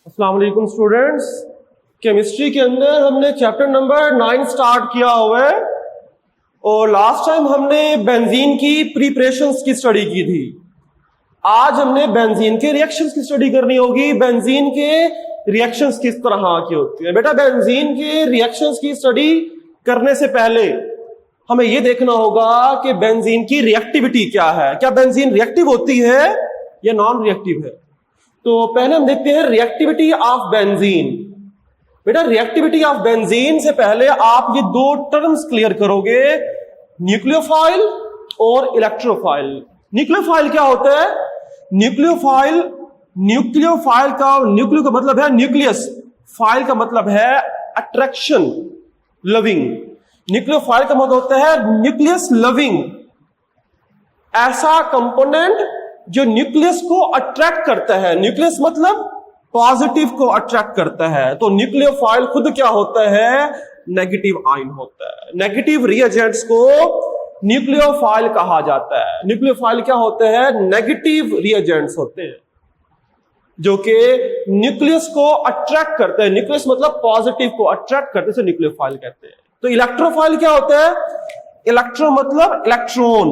अस्सलाम वालेकुम students. Chemistry के अंदर हमने चैप्टर नंबर 9 स्टार्ट किया हुआ है और लास्ट टाइम हमने बेंजीन की प्रिपरेशंस की स्टडी की थी। आज हमने बेंजीन के रिएक्शंस की स्टडी करनी होगी। बेंजीन के रिएक्शंस किस तरह की होती है। बेटा, बेंजीन के रिएक्शंस की स्टडी करने से पहले हमें यह देखना होगा कि बेंजीन की रिएक्टिविटी क्या है। क्या बेंजीन रिएक्टिव होती है या नॉन रिएक्टिव है। तो पहले हम देखते हैं रिएक्टिविटी ऑफ बेंजीन। बेटा, रिएक्टिविटी ऑफ बेंजीन से पहले आप ये दो टर्म्स क्लियर करोगे, न्यूक्लियोफाइल और इलेक्ट्रोफाइल। न्यूक्लियोफाइल क्या होता है? न्यूक्लियो का मतलब है न्यूक्लियस, फाइल का मतलब है अट्रैक्शन, लविंग। न्यूक्लियोफाइल का मतलब होता है न्यूक्लियस लविंग, ऐसा कंपोनेंट जो न्यूक्लियस को अट्रैक्ट करता है। न्यूक्लियस मतलब पॉजिटिव को अट्रैक्ट करता है। तो न्यूक्लियोफाइल खुद क्या होता है? नेगेटिव आयन होता है। नेगेटिव रिएजेंट्स को न्यूक्लियोफाइल कहा जाता है। न्यूक्लियोफाइल क्या होते हैं? नेगेटिव रिएजेंट्स होते हैं जो कि न्यूक्लियस को अट्रैक्ट करते हैं। न्यूक्लियस मतलब पॉजिटिव को अट्रैक्ट करते हैं, न्यूक्लियोफाइल कहते हैं। तो इलेक्ट्रोफाइल क्या होता है? इलेक्ट्रो मतलब इलेक्ट्रॉन,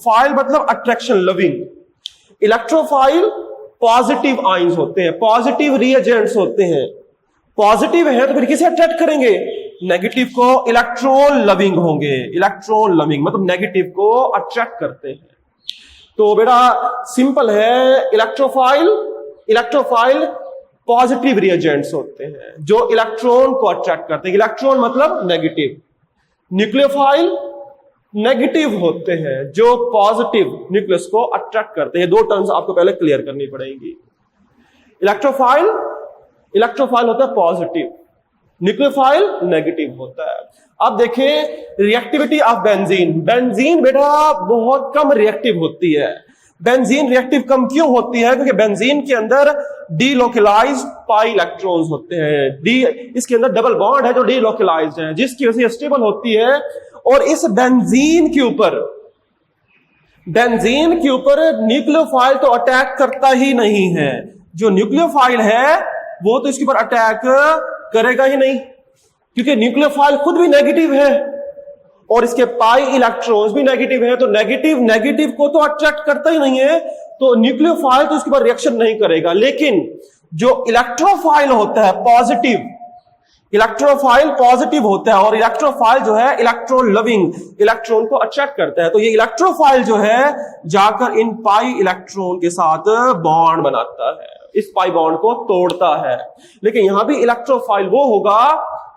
फाइल मतलब attraction, loving. Electrophile positive ions होते हैं, पॉजिटिव रिएजेंट्स होते हैं। पॉजिटिव है तो फिर किसे अट्रैक्ट करेंगे? नेगेटिव को। इलेक्ट्रॉन लविंग होंगे। इलेक्ट्रॉन लविंग मतलब नेगेटिव को अट्रैक्ट करते हैं। तो बेटा सिंपल है, इलेक्ट्रोफाइल पॉजिटिव रिएजेंट्स होते हैं जो इलेक्ट्रॉन को अट्रैक्ट करते हैं। इलेक्ट्रॉन मतलब नेगेटिव। न्यूक्लियोफाइल नेगेटिव होते हैं जो पॉजिटिव न्यूक्लियस को अट्रैक्ट करते हैं। दो टर्म्स आपको पहले क्लियर करनी पड़ेगी। इलेक्ट्रोफाइल होता है पॉजिटिव, न्यूक्लियोफाइल नेगेटिव होता है। अब देखें रिएक्टिविटी ऑफ बेंजीन। बेंजीन बेटा बहुत कम रिएक्टिव होती है। बेंजीन रिएक्टिव कम क्यों होती है? क्योंकि बेंजीन के अंदर डीलोकलाइज्ड पाई इलेक्ट्रॉन्स होते हैं। इसके अंदर डबल बॉन्ड है जो डीलोकलाइज्ड है, जिसकी वजह से स्टेबल होती है। और इस बेंजीन के ऊपर न्यूक्लियोफाइल तो अटैक करता ही नहीं है। जो न्यूक्लियोफाइल है वो तो इसके ऊपर अटैक करेगा ही नहीं, क्योंकि न्यूक्लियोफाइल खुद भी नेगेटिव है और इसके पाई इलेक्ट्रॉन्स भी नेगेटिव है। तो नेगेटिव को तो अट्रैक्ट करता ही नहीं है, तो न्यूक्लियोफाइल तो इसके ऊपर रिएक्शन नहीं करेगा। लेकिन जो इलेक्ट्रोफाइल होता है पॉजिटिव, इलेक्ट्रोफाइल पॉजिटिव होता है और इलेक्ट्रोफाइल जो है इलेक्ट्रॉन लविंग, इलेक्ट्रॉन को अट्रैक्ट करता है। तो ये इलेक्ट्रोफाइल जो है जाकर इन पाई इलेक्ट्रॉन के साथ बॉन्ड बनाता है, इस पाई बॉन्ड को तोड़ता है। लेकिन यहां भी इलेक्ट्रोफाइल वो होगा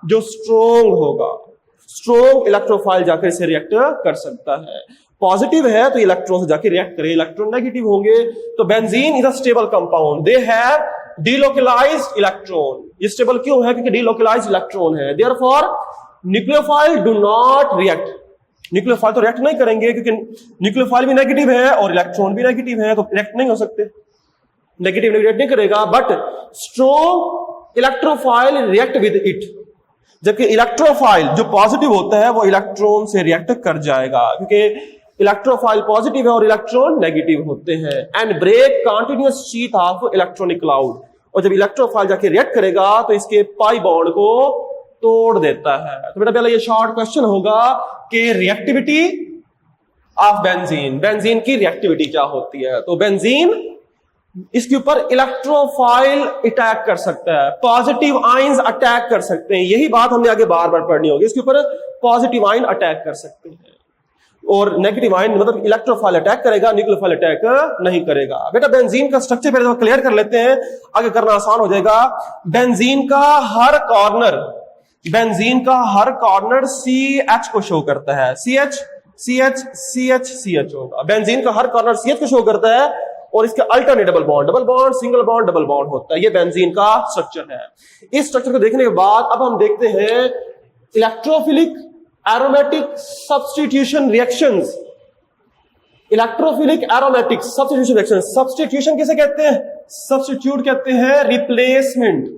जो स्ट्रोंग होगा। स्ट्रोंग इलेक्ट्रोफाइल जाकर इसे रिएक्ट कर सकता है। पॉजिटिव है तो इलेक्ट्रॉन से जाकर रिएक्ट करे, इलेक्ट्रॉन नेगेटिव होंगे। तो benzene is a stable compound, they have delocalised electron. ये स्टेबल क्यों है? क्योंकि डीलोकलाइज्ड इलेक्ट्रॉन है। Therefore nucleophile do not react. Nucleophile तो रिएक्ट नहीं करेंगे क्योंकि न्यूक्लियोफाइल भी नेगेटिव है और इलेक्ट्रॉन भी नेगेटिव है, तो रिएक्ट नहीं हो सकते। नेगेटिव रिएक्ट नहीं करेगा। But strong electrophile react with it, जबकि इलेक्ट्रोफाइल जो पॉजिटिव होता है वो इलेक्ट्रॉन से रिएक्ट कर जाएगा, क्योंकि इलेक्ट्रोफाइल पॉजिटिव है और इलेक्ट्रॉन नेगेटिव होते हैं। And break continuous sheath of electronic cloud. और जब इलेक्ट्रोफाइल जाके रिएक्ट करेगा तो इसके पाई बॉन्ड को तोड़ देता है। तो बेटा पहले ये शॉर्ट क्वेश्चन होगा कि रिएक्टिविटी ऑफ बेंजीन, बेंजीन की रिएक्टिविटी क्या होती है। तो बेंजीन इसके ऊपर इलेक्ट्रोफाइल अटैक कर सकता है, पॉजिटिव आयंस अटैक कर सकते हैं। यही बात हमने आगे बार बार पढ़नी होगी। इसके ऊपर पॉजिटिव आयन अटैक कर सकते हैं और नेगेटिव आयन मतलब इलेक्ट्रोफाइल अटैक करेगा, न्यूक्लियोफाइल अटैक नहीं करेगा। बेटा बेंजीन का स्ट्रक्चर पहले क्लियर कर लेते हैं, आगे करना आसान हो जाएगा। बेंजीन का हर कॉर्नर CH को शो करता है। CH होगा। बेंजीन का हर कॉर्नर CH को शो करता है और इसके alternate double bond, single bond, double bond होता है। ये बेंजीन का स्ट्रक्चर है। इस स्ट्रक्चर को देखने के बाद अब हम देखते हैं electrophilic aromatic substitution reactions. Electrophilic aromatic substitution reactions. Substitution किसे कहते हैं? सब्स्टिट्यूट कहते हैं रिप्लेसमेंट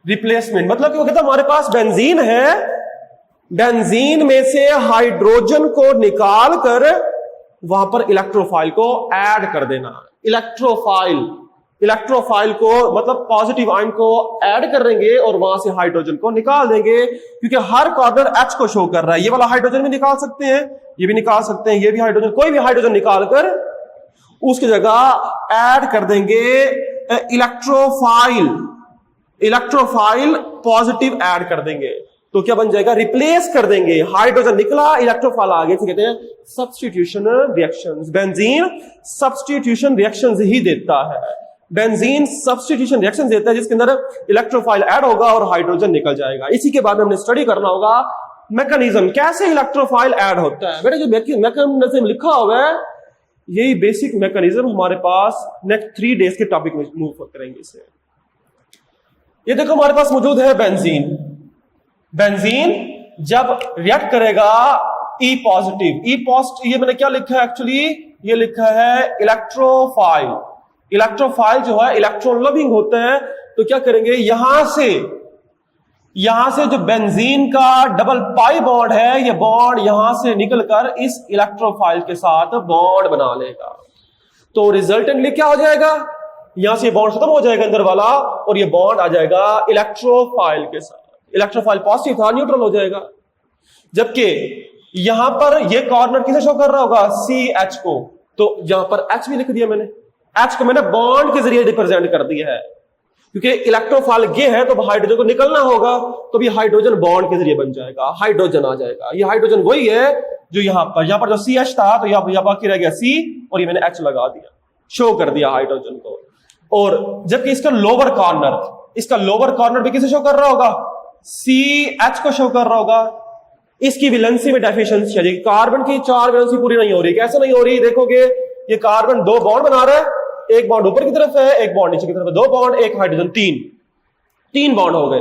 मतलब कि वो कहता है हमारे पास बेंजीन है, बेंजीन में से हाइड्रोजन को निकाल कर वहां पर इलेक्ट्रोफाइल को ऐड कर देना। इलेक्ट्रोफाइल इलेक्ट्रोफाइल को मतलब पॉजिटिव आयन को ऐड करेंगे और वहां से हाइड्रोजन को निकाल देंगे, क्योंकि हर कॉर्नर H को शो कर रहा है। ये वाला हाइड्रोजन भी निकाल सकते हैं, ये भी निकाल सकते हैं, ये भी हाइड्रोजन, कोई भी हाइड्रोजन निकालकर उसकी जगह ऐड कर देंगे इलेक्ट्रोफाइल पॉजिटिव ऐड कर देंगे, तो क्या बन जाएगा, रिप्लेस कर देंगे। हाइड्रोजन निकला, इलेक्ट्रोफाइल आ गए, कहते हैं substitution reactions. Benzene substitution reactions ही देता है, बेंजीन सब्स्टिट्यूशन रिएक्शन देता है जिसके अंदर इलेक्ट्रोफाइल ऐड होगा और हाइड्रोजन निकल जाएगा। इसी के बाद में हमने स्टडी करना होगा मैकेनिज्म, कैसे इलेक्ट्रोफाइल ऐड होता है। बेटा जो मैकेनिज्म लिखा हुआ है यही बेसिक मैकेनिज्म हमारे पास नेक्स्ट 3 डेज के टॉपिक में मूव करेंगे इसे। ये देखो हमारे पास मौजूद है बेंजीन। बेंजीन जब रिएक्ट करेगा E पॉजिटिव, ये मैंने क्या लिखा है एक्चुअली, ये लिखा है इलेक्ट्रोफाइल। इलेक्ट्रोफाइल जो है इलेक्ट्रॉन लविंग होते हैं, तो क्या करेंगे, यहां से जो बेंजीन का डबल पाई बॉन्ड है, ये बॉन्ड यहां से निकलकर इस इलेक्ट्रोफाइल के साथ बॉन्ड बना लेगा। तो रिजल्टेंटली क्या हो जाएगा, यहां से बॉन्ड खत्म हो जाएगा अंदर वाला और ये बॉन्ड आ जाएगा इलेक्ट्रोफाइल के साथ। इलेक्ट्रोफाइल पॉजिटिव था, न्यूट्रल हो जाएगा। जबकि यहां पर ये कॉर्नर किसे शो कर रहा होगा, CH को, तो यहां पर H भी लिख दिया मैंने, H को मैंने बॉन्ड के जरिए रिप्रेजेंट कर दिया है, क्योंकि इलेक्ट्रोफाइल ये है तो हाइड्रोजन को निकलना होगा, तो भी हाइड्रोजन बॉन्ड के जरिए बन जाएगा, हाइड्रोजन आ जाएगा। ये हाइड्रोजन वही है जो यहां पर जो CH था, तो यहां बाकी रह गया C और ये मैंने H लगा दिया, शो कर दिया हाइड्रोजन को। और जबकि इसका लोअर कॉर्नर भी किसे शो कर रहा होगा, CH को शो कर रहा होगा। इसकी वैलेंसी में डेफिशिएंसी है, कार्बन की 4 वैलेंसी पूरी नहीं हो रही। कैसे नहीं हो रही, देखोगे ये कार्बन 2 बॉन्ड बना रहा है, एक बॉन्ड ऊपर की तरफ है, एक बॉन्ड नीचे की तरफ है, 2 बॉन्ड, एक हाइड्रोजन, 3 बॉन्ड हो गए,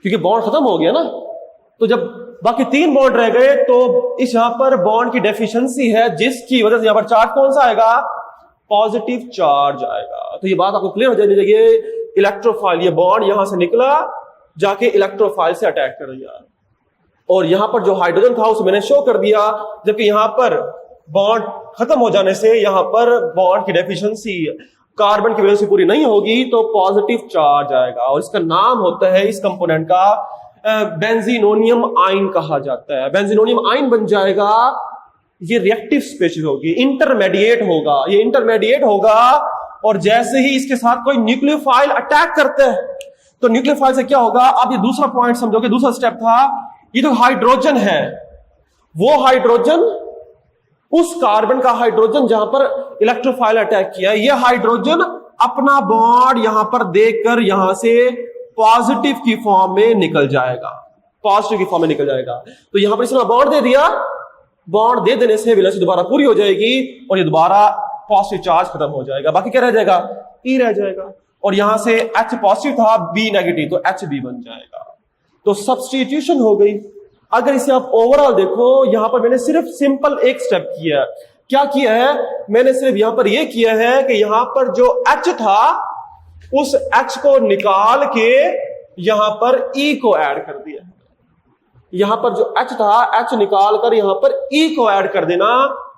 क्योंकि बॉन्ड खत्म हो गया ना। तो जब बाकी 3 बॉन्ड रह गए तो इस यहां पर बॉन्ड की डेफिशिएंसी है, जिसकी वजह से यहां पर चार्ज कौन सा आएगा, पॉजिटिव चार्ज आएगा। तो ये बात आपको क्लियर हो जानी चाहिए। इलेक्ट्रोफाइल, ये बॉन्ड यहां से निकला जाके इलेक्ट्रोफाइल से अटैक कर दिया, और यहां पर जो हाइड्रोजन था उसे मैंने शो कर दिया, जबकि यहां पर बॉन्ड खत्म हो जाने से यहां पर बॉन्ड की डेफिशिएंसी, कार्बन की वैलेंसी पूरी नहीं होगी, तो पॉजिटिव चार्ज आएगा। और इसका नाम होता है, इस कंपोनेंट का बेंजीनोनियम आयन कहा जाता है। बेंजीनोनियम आयन बन जाएगा, ये रिएक्टिव स्पीशीज होगी, इंटरमीडिएट होगा, ये इंटरमीडिएट होगा। और जैसे ही इसके साथ कोई न्यूक्लियोफाइल अटैक करता है, तो न्यूक्लियोफाइल से क्या होगा, अब ये दूसरा पॉइंट समझोगे, दूसरा स्टेप था, ये जो हाइड्रोजन है, वो हाइड्रोजन उस कार्बन का हाइड्रोजन जहां पर इलेक्ट्रोफाइल अटैक किया, ये हाइड्रोजन अपना बॉन्ड यहां पर देकर यहां से पॉजिटिव की फॉर्म में निकल जाएगा, तो यहां पर इसने बॉन्ड दे दिया, बॉन्ड दे देने से वैलेंसी दोबारा पूरी हो जाएगी और ये दोबारा पॉजिटिव चार्ज खत्म हो जाएगा। बाकी क्या रह जाएगा, E रह जाएगा। और यहां से H पॉजिटिव था, B नेगेटिव, तो HB बन जाएगा। तो सब्स्टिट्यूशन हो गई। अगर इसे आप ओवरऑल देखो, यहां पर मैंने सिर्फ सिंपल एक स्टेप किया है। क्या किया है, मैंने सिर्फ यहां पर यह किया है कि यहां पर जो H था उस H को निकाल के यहां पर E को ऐड कर दिया। यहां पर जो H था, H निकाल कर यहां पर E को ऐड कर देना,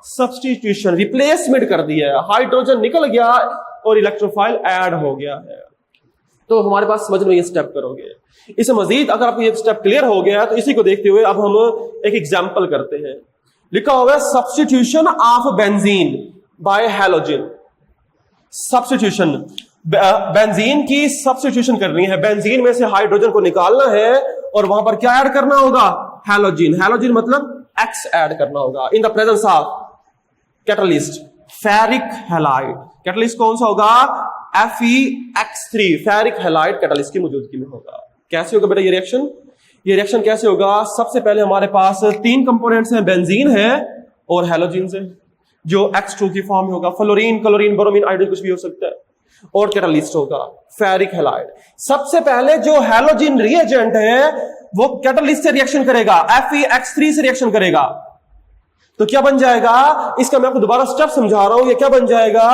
सब्स्टिट्यूशन, रिप्लेसमेंट कर दिया है। हाइड्रोजन निकल गया और इलेक्ट्रोफाइल ऐड हो गया है। तो हमारे पास समझ में ये स्टेप करोगे। इससे मजीद अगर आपको ये स्टेप क्लियर हो गया तो इसी को देखते हुए अब हम एक एग्जांपल करते हैं। लिखा होगा substitution of benzene bye halogen. Substitution, benzene की सब्स्टिट्यूशन करनी है। बेंजीन में से हाइड्रोजन को निकालना है और वहां पर क्या ऐड करना होगा, हैलोजन। हैलोजन मतलब X ऐड करना होगा in the presence of catalyst ferric halide. Catalyst कौन सा होगा, FeX3, फेरिक हैलाइड कैटलिस्ट की मौजूदगी में होगा। कैसे होगा बेटा ये रिएक्शन, ये रिएक्शन कैसे होगा, सबसे पहले हमारे पास 3 कंपोनेंट्स हैं, बेंजीन है और हैलोजन है, जो X2 की फॉर्म में होगा। फ्लोरीन, क्लोरीन, ब्रोमीन, आयोडीन कुछ भी हो सकता है, और कैटलिस्ट होगा फेरिक हैलाइड। सबसे पहले जो हैलोजन रिएजेंट है वो कैटलिस्ट से रिएक्शन करेगा, FeX3 से रिएक्शन करेगा। तो क्या बन जाएगा, इसका मैं आपको दोबारा स्टेप समझा रहा हूं। ये क्या बन जाएगा,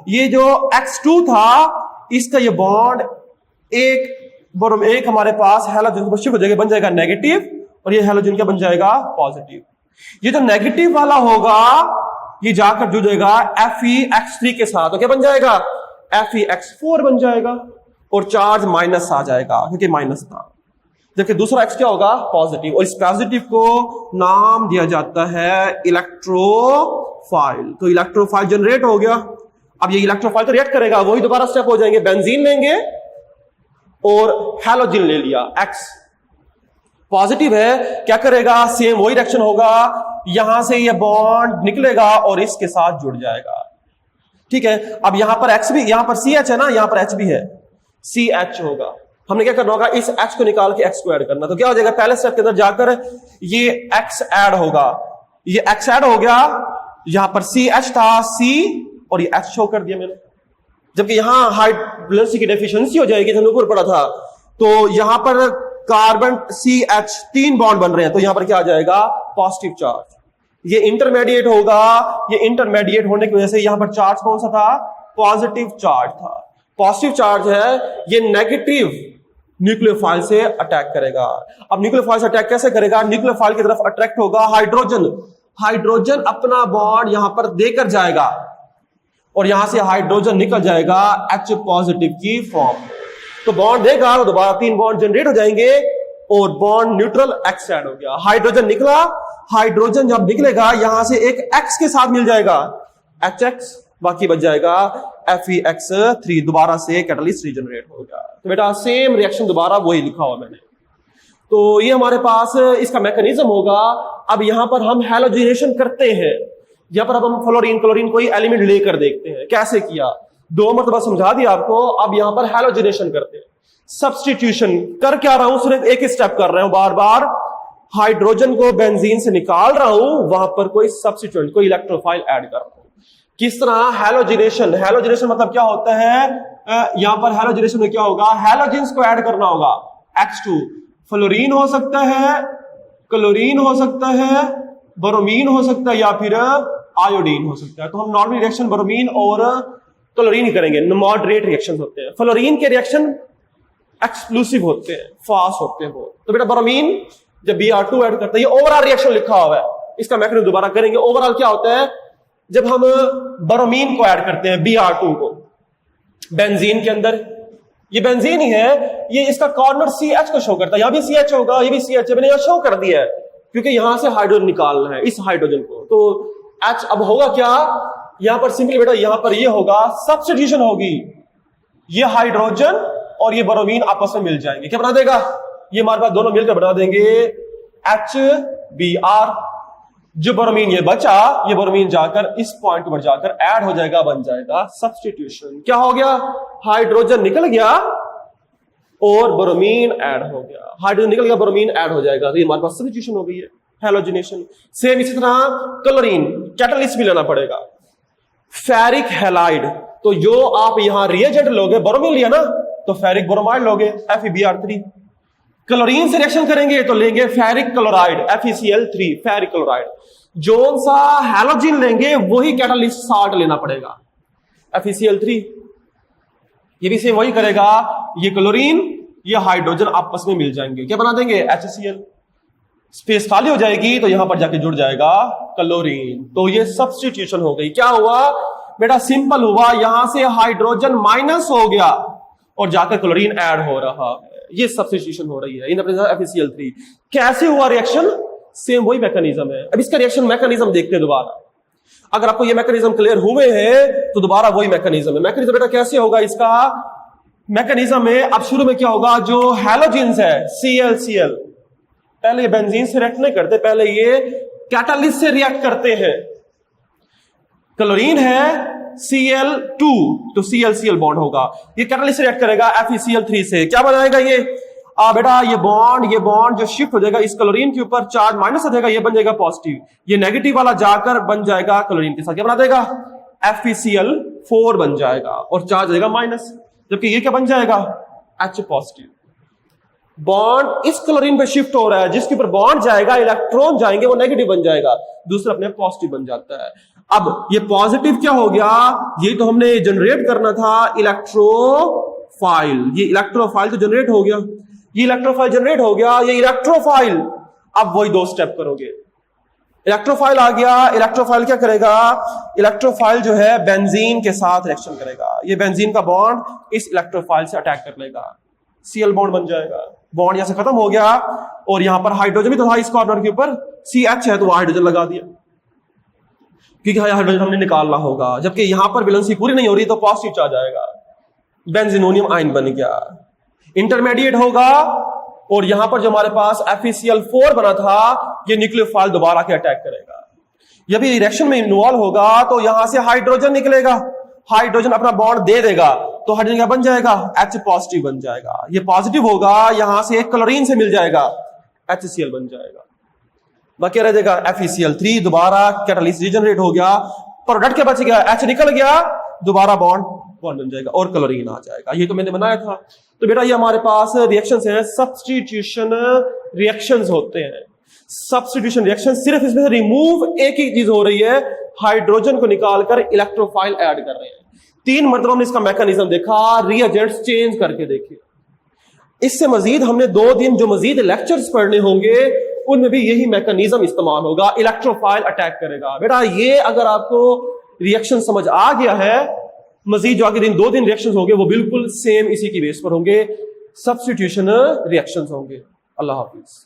ये जो X2 था इसका ये बॉन्ड एक हमारे पास हैलोजन पर शिफ्ट हो जाएगा, बन जाएगा नेगेटिव, और ये हैलोजन क्या बन जाएगा, पॉजिटिव। ये जो नेगेटिव वाला होगा ये जाकर जुड़ जाएगा FeX3 के साथ, तो क्या बन जाएगा, FeX4 बन जाएगा और चार्ज माइनस आ जाएगा क्योंकि माइनस था, जबकि दूसरा X क्या होगा पॉजिटिव, और इस पॉजिटिव को नाम दिया जाता है इलेक्ट्रोफाइल। तो इलेक्ट्रोफाइल जनरेट हो गया। अब ये इलेक्ट्रोफाइल तो रिएक्ट करेगा, वही दोबारा स्टेप हो जाएंगे, बेंजीन लेंगे और हैलोजन ले लिया, X पॉजिटिव है, क्या करेगा सेम वही रिएक्शन होगा, यहां से ये बॉन्ड निकलेगा और इसके साथ जुड़ जाएगा। ठीक है, अब यहां पर X भी, यहां पर CH है ना, यहां पर H भी है, CH होगा। हमने क्या करना होगा, इस H को निकाल के X को ऐड करना। तो क्या हो जाएगा, पहले स्टेप के अंदर जाकर ये X ऐड होगा, ये X ऐड हो गया, यहां पर CH था, C और ये H शो कर दिया मैंने। जबकि यहां हाइड्रोजन की डेफिशिएंसी हो जाएगी, हमने ऊपर पढ़ा था, तो यहां पर कार्बन CH 3 बॉन्ड बन रहे हैं, तो यहां पर क्या आ जाएगा पॉजिटिव चार्ज। ये इंटरमीडिएट होगा, ये इंटरमीडिएट होने की वजह से यहां पर चार्ज कौन सा था, पॉजिटिव चार्ज था। पॉजिटिव चार्ज है, ये नेगेटिव न्यूक्लियोफाइल से अटैक करेगा। अब न्यूक्लियोफाइल से अटैक कैसे करेगा, न्यूक्लियोफाइल की तरफ अट्रैक्ट होगा हाइड्रोजन, हाइड्रोजन अपना बॉन्ड यहां पर देकर जाएगा और यहां से हाइड्रोजन निकल जाएगा H पॉजिटिव की फॉर्म। तो बॉन्ड देगा तो दोबारा 3 बॉन्ड जनरेट हो जाएंगे और बॉन्ड न्यूट्रल X ऐड हो गया, हाइड्रोजन निकला, हाइड्रोजन जब निकलेगा यहां से एक X के साथ मिल जाएगा HX, बाकी बच जाएगा FeX3, दोबारा से कैटलिस्ट रीजनरेट हो गया। तो बेटा सेम रिएक्शन दोबारा वही लिखा हुआ मैंने। तो ये हमारे पास इसका मैकेनिज्म होगा। अब यहां पर हम हैलोजिनेशन करते हैं, यहां पर अब हम फ्लोरीन क्लोरीन कोई एलिमेंट लेकर देखते हैं कैसे किया, 2 मरतबा समझा दिया आपको। अब यहां पर हैलोजिनेशन करते हैं, सब्स्टिट्यूशन कर क्या रहा हूं, सिर्फ एक ही स्टेप कर रहा हूं, बार बार हाइड्रोजन को बेंजीन से निकाल रहा हूं, वहां पर कोई सब्स्टिट्यूएंट कोई इलेक्ट्रोफाइल ऐड कर रहा हूं। किस तरह हैलोजिनेशन, हैलोजिनेशन मतलब क्या होता है, यहां पर हैलोजिनेशन में क्या होगा, हैलोजेंस को ऐड करना होगा, H2 फ्लोरीन हो सकता है, क्लोरीन हो सकता है, ब्रोमीन हो सकता है या फिर आयोडीन हो सकता है। तो हम नॉर्मल रिएक्शन ब्रोमीन और क्लोरीन ही करेंगे, मॉडरेट रिएक्शन होते हैं। फ्लोरीन के रिएक्शन एक्सप्लोसिव होते हैं, फास्ट होते हैं बहुत। तो बेटा ब्रोमीन जब Br2 ऐड करते हैं, ये ओवरऑल रिएक्शन लिखा हुआ है, इसका मैकेनिज्म दोबारा करेंगे। ओवरऑल क्या होता है, जब हम ब्रोमीन को ऐड करते हैं Br2 को बेंजीन के अंदर, ये बेंजीन ही है, ये इसका कॉर्नर CH को शो करता है, यहां भी CH होगा, ये भी CH है, मैंने यहां शो कर दिया है क्योंकि यहां से हाइड्रोजन निकालना है, इस हाइड्रोजन को। तो H अब होगा क्या, यहां पर सिंपली बेटा यहां पर ये होगा सब्स्टिट्यूशन होगी, ये हाइड्रोजन और ये ब्रोमीन आपस में मिल जाएंगे, क्या बना देगा, ये हमारे पास दोनों मिलकर बना देंगे HBr। जो ब्रोमीन ये बचा, ये ब्रोमीन जाकर इस पॉइंट पर जाकर ऐड हो जाएगा, बन जाएगा सब्स्टिट्यूशन। क्या हो गया, हाइड्रोजन निकल गया और ब्रोमीन ऐड हो गया, हाइड्रोजन निकल गया, ब्रोमीन ऐड हो जाएगा, तो ये हमारे पास सब्स्टिट्यूशन हो गई है, हैलोजिनेशन। सेम इसी तरह क्लोरीन, कैटलिस्ट भी लेना पड़ेगा, फेरिक हैलाइड। तो जो आप यहां रिएजेंट लोगे, ब्रोमीन लिया ना, तो फेरिक ब्रोमाइड लोगे FeBr3। क्लोरीन से रिएक्शन करेंगे तो लेंगे ferric chloride FeCl3, ferric chloride. जो सा हैलोजिन लेंगे वही कैटालिस्ट साल्ट लेना पड़ेगा, FeCl3। ये भी सेम वही करेगा, ये क्लोरीन ये हाइड्रोजन आपस में मिल जाएंगे, क्या बना देंगे HCl। स्पेस खाली हो जाएगी तो यहां पर जाके जुड़ जाएगा क्लोरीन। तो ये सब्स्टिट्यूशन हो गई। क्या हुआ बेटा, सिंपल हुआ, यहां से हाइड्रोजन माइनस हो गया और जाकर क्लोरीन ऐड हो रहा है, ये सब्स्टिट्यूशन हो रही है इन FeCl3। कैसे हुआ रिएक्शन, सेम वही मैकेनिज्म है। अब इसका रिएक्शन मैकेनिज्म देखते हैं दोबारा। अगर आपको ये मैकेनिज्म क्लियर हुए हैं तो दोबारा वही मैकेनिज्म है। मैकेनिज्म बेटा कैसे होगा, इसका मैकेनिज्म है, अब शुरू में क्या होगा, जो हैलोजेंस है ClCl, पहले ये बेंजीन से रिएक्ट नहीं करते, पहले ये कैटालिस्ट से रिएक्ट करते हैं। क्लोरीन है Cl2, तो ClCl बॉन्ड होगा, ये कैटालिस्ट से रिएक्ट करेगा FeCl3 से, क्या बनाएगा ये, बेटा ये बॉन्ड जो शिफ्ट हो जाएगा इस क्लोरीन के ऊपर, चार्ज माइनस हो जाएगा, ये बन जाएगा पॉजिटिव, ये नेगेटिव वाला जाकर बन जाएगा क्लोरीन के साथ, क्या बना देगा FeCl4 बन जाएगा और चार्ज हो जाएगा माइनस, जबकि ये क्या बन जाएगा H पॉजिटिव। बॉन्ड इस क्लोरीन पे शिफ्ट हो रहा है, जिसके ऊपर बॉन्ड जाएगा, इलेक्ट्रॉन जाएंगे, वो नेगेटिव बन जाएगा, दूसरा अपने पॉजिटिव बन जाता है। अब ये पॉजिटिव क्या हो गया, ये तो हमने जनरेट करना था इलेक्ट्रोफाइल, ये इलेक्ट्रोफाइल तो जनरेट हो गया, ये इलेक्ट्रोफाइल जनरेट हो गया, ये इलेक्ट्रोफाइल। अब वही 2 स्टेप करोगे, इलेक्ट्रोफाइल आ गया। इलेक्ट्रोफाइल क्या करेगा? इलेक्ट्रोफाइल जो है बेंजीन के साथ रिएक्शन करेगा। ये बेंजीन का बॉन्ड इस इलेक्ट्रोफाइल से अटैक कर लेगा, Cl बॉन्ड बन जाएगा। बॉन्ड यहां से खत्म हो गया और यहां पर हाइड्रोजन भी तो था इस कॉर्नर के ऊपर, CH है तो हाइड्रोजन लगा दिया, क्योंकि हाइड्रोजन हमने निकालना होगा। जबकि यहां पर वैलेंसी पूरी नहीं हो रही तो पॉजिटिव चार्ज आएगा, बेंजीनोनियम आयन बन गया। इंटरमीडिएट होगा और यहां पर जो हमारे पास FeCl4 बना था, ये न्यूक्लियोफाइल दोबारा के अटैक करेगा। जब ये रिएक्शन में इन्वॉल्व होगा तो यहां से हाइड्रोजन निकलेगा, हाइड्रोजन अपना बॉन्ड दे देगा तो हाइड्रोजन क्या बन जाएगा? H पॉजिटिव बन जाएगा। ये पॉजिटिव होगा, यहां से एक क्लोरीन से मिल जाएगा, HCl बन जाएगा। बाकी रह जाएगा FeCl3, दोबारा कैटालिसिस रीजनरेट हो गया, प्रोडक्ट क्या बच गया? H निकल गया, दोबारा बॉन्ड बन जाएगा और क्लोरीन आ जाएगा। ये तो मैंने बनाया था। तो बेटा ये हमारे पास रिएक्शंस हैं, सब्स्टिट्यूशन रिएक्शंस होते हैं। सब्स्टिट्यूशन रिएक्शन सिर्फ इसमें रिमूव एक ही चीज हो रही है, हाइड्रोजन को निकालकर इलेक्ट्रोफाइल ऐड कर रहे हैं। 3 मरतबा हमने इसका मैकेनिज्म देखा, रिएजेंट्स चेंज करके देखे। इससे मजीद हमने 2 दिन जो मजीद लेक्चर्स पढ़ने होंगे उनमें भी यही मैकेनिज्म इस्तेमाल होगा, इलेक्ट्रोफाइल अटैक करेगा। बेटा ये अगर आपको रिएक्शन समझ आ गया है, मजीद जो आगे 2 दिन रिएक्शंस होंगे वो बिल्कुल सेम इसी की बेस पर होंगे, सब्स्टिट्यूशन रिएक्शंस होंगे। अल्लाह हाफिज।